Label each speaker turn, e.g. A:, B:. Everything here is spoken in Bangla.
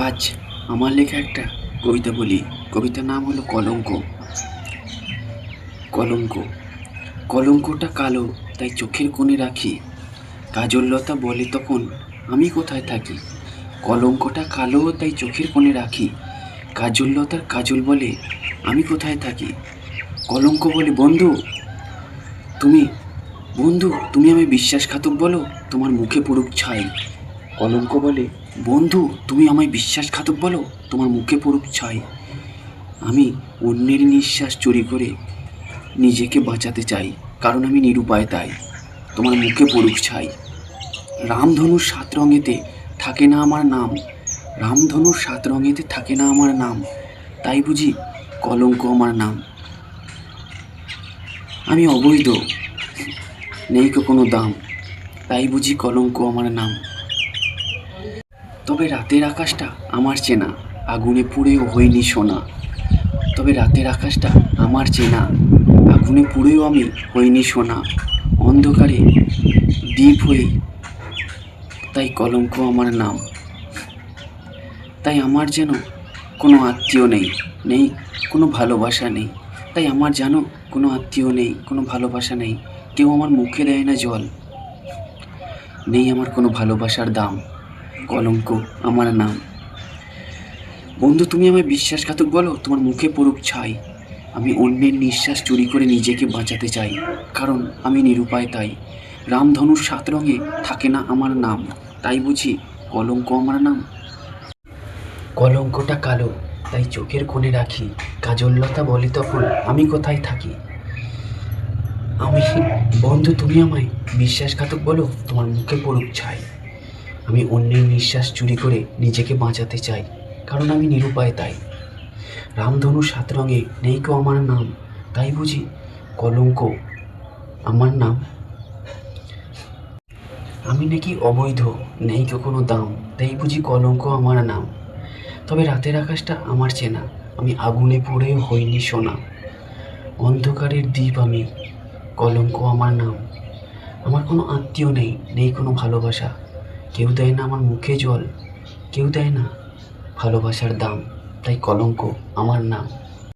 A: আজ আমার লেখা একটা কবিতা বলি। কবিতার নাম হলো কলঙ্ক। কলঙ্ক কলঙ্কটা কালো, তাই চোখের কোণে রাখি। কাজললতা বলে তখন, আমি কোথায় থাকি? কলঙ্কটা কালো, তাই চোখের কোণে রাখি। কাজললতার কাজল বলে, আমি কোথায় থাকি? কলঙ্ক বলে, তুমি তুমি আমায় বিশ্বাসঘাতক বলো, তোমার মুখে পড়ুক ছাই। কলঙ্ক বলে, তুমি আমায় বিশ্বাসঘাতক বলো, তোমার মুখে পড়ুক ছাই। আমি অন্যের নিঃশ্বাস চুরি করে নিজেকে বাঁচাতে চাই, কারণ আমি নিরুপায়, তাই তোমার মুখে পড়ুক ছাই। রামধনুর ৭ রঙেতে থাকে না আমার নাম, রামধনুর ৭ রঙেতে থাকে না আমার নাম, তাই বুঝি কলঙ্ক আমার নাম। আমি অবৈধ, নেই কোনো দাম, তাই বুঝি কলঙ্ক আমার নাম। তবে রাতের আকাশটা আমার চেনা, আগুনে পুড়েও হইনি সোনা। তবে রাতের আকাশটা আমার চেনা, আগুনে পুড়েও আমি হইনি সোনা। অন্ধকারে দ্বীপ হই, তাই কলঙ্ক আমার নাম। তাই আমার যেন কোনো আত্মীয় নেই, নেই কোনো ভালোবাসা নেই। তাই আমার যেন কোনো আত্মীয় নেই, কোনো ভালোবাসা নেই। কেউ আমার মুখে দেয় না জল, নেই আমার কোনো ভালোবাসার দাম। কলঙ্ক আমার নাম। তুমি আমায় বিশ্বাসঘাতক বলো, তোমার মুখে পড়ুক ছাই। আমি অন্যের নিঃশ্বাস চুরি করে নিজেকে বাঁচাতে চাই, কারণ আমি নিরুপায়, তাই রামধনুর ৭ রঙে থাকে না আমার নাম, তাই বুঝি কলঙ্ক আমার নাম। কলঙ্কটা কালো, তাই চোখের কোণে রাখি। কাজললতা বলে তখন, আমি কোথায় থাকি? তুমি আমায় বিশ্বাসঘাতক বলো, তোমার মুখে পড়ুক ছাই। আমি অন্যের নিঃশ্বাস চুরি করে নিজেকে বাঁচাতে চাই, কারণ আমি নিরুপায়, তাই রামধনু ৭ রঙে নেই কো আমার নাম, তাই বুঝি কলঙ্ক আমার নাম। আমি নাকি অবৈধ, নেই কো কোনো দাম, তাই বুঝি কলঙ্ক আমার নাম। তবে রাতের আকাশটা আমার চেনা, আমি আগুনে পুড়েও হইনি সোনা। অন্ধকারের দ্বীপ আমি, কলঙ্ক আমার নাম। আমার কোনো আত্মীয় নেই, নেই কোনো ভালোবাসা। কেউ দেয় না আমার মুখে জল, কেউ দেয় না ভালোবাসার দাম, তাই কলঙ্ক আমার নাম।